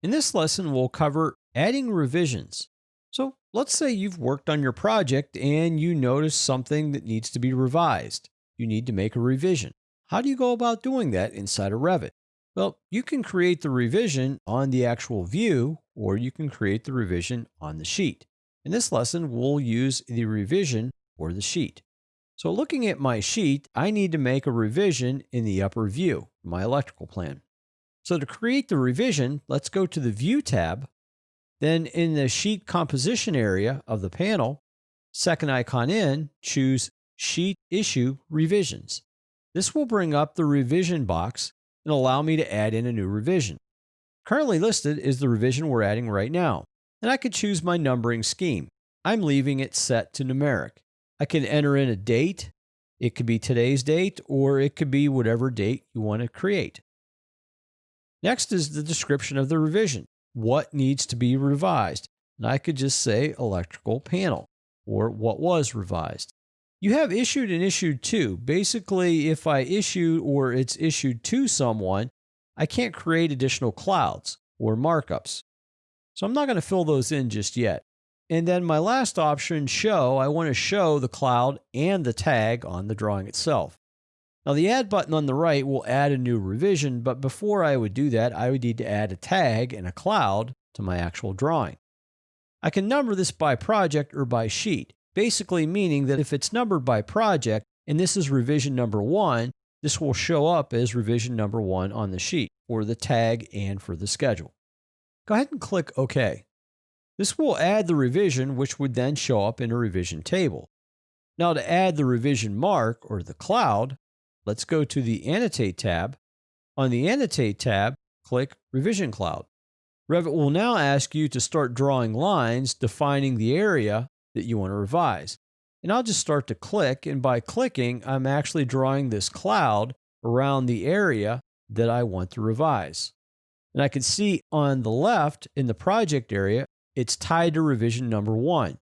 In this lesson, we'll cover adding revisions. So let's say you've worked on your project and you notice something that needs to be revised. You need to make a revision. How do you go about doing that inside of Revit? Well, you can create the revision on the actual view, or you can create the revision on the sheet. In this lesson, we'll use the revision or the sheet. So looking at my sheet, I need to make a revision in the upper view, my electrical plan. So to create the revision, let's go to the View tab. Then in the Sheet Composition area of the panel, second icon in, choose Sheet Issue Revisions. This will bring up the revision box and allow me to add in a new revision. Currently listed is the revision we're adding right now, and I could choose my numbering scheme. I'm leaving it set to numeric. I can enter in a date. It could be today's date, or it could be whatever date you want to create. Next is the description of the revision. What needs to be revised? And I could just say electrical panel, or what was revised. You have issued and issued to. Basically, if I issue or it's issued to someone, I can't create additional clouds or markups. So I'm not going to fill those in just yet. And then my last option, show, I want to show the cloud and the tag on the drawing itself. Now the Add button on the right will add a new revision, but before I would do that, I would need to add a tag and a cloud to my actual drawing. I can number this by project or by sheet, basically meaning that if it's numbered by project and this is revision number 1, this will show up as revision number 1 on the sheet for the tag and for the schedule. Go ahead and click OK. This will add the revision, which would then show up in a revision table. Now to add the revision mark or the cloud, let's go to the Annotate tab. On the Annotate tab, click Revision Cloud. Revit will now ask you to start drawing lines defining the area that you want to revise. And I'll just start to click, and by clicking, I'm actually drawing this cloud around the area that I want to revise. And I can see on the left in the project area, it's tied to revision number 1.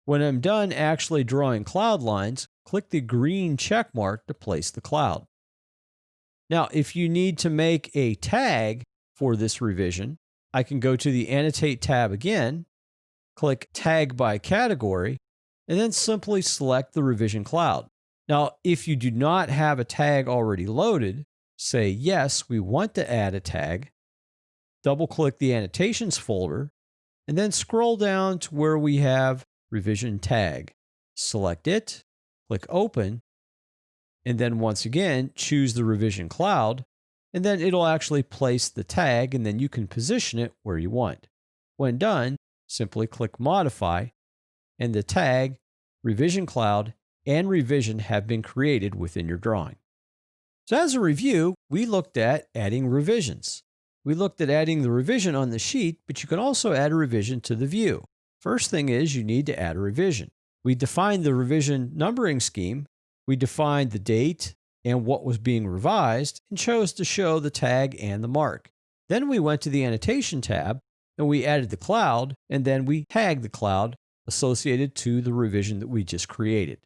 When I'm done actually drawing cloud lines, click the green check mark to place the cloud. Now, if you need to make a tag for this revision, I can go to the Annotate tab again, click Tag by Category, and then simply select the revision cloud. Now, if you do not have a tag already loaded, say, yes, we want to add a tag, double-click the Annotations folder, and then scroll down to where we have Revision Tag. Select it, click Open, and then once again, choose the revision cloud, and then it'll actually place the tag, and then you can position it where you want. When done, simply click Modify, and the tag, revision cloud, and revision have been created within your drawing. So as a review, we looked at adding revisions. We looked at adding the revision on the sheet, but you can also add a revision to the view. First thing is you need to add a revision. We defined the revision numbering scheme. We defined the date and what was being revised and chose to show the tag and the mark. Then we went to the Annotation tab and we added the cloud, and then we tagged the cloud associated to the revision that we just created.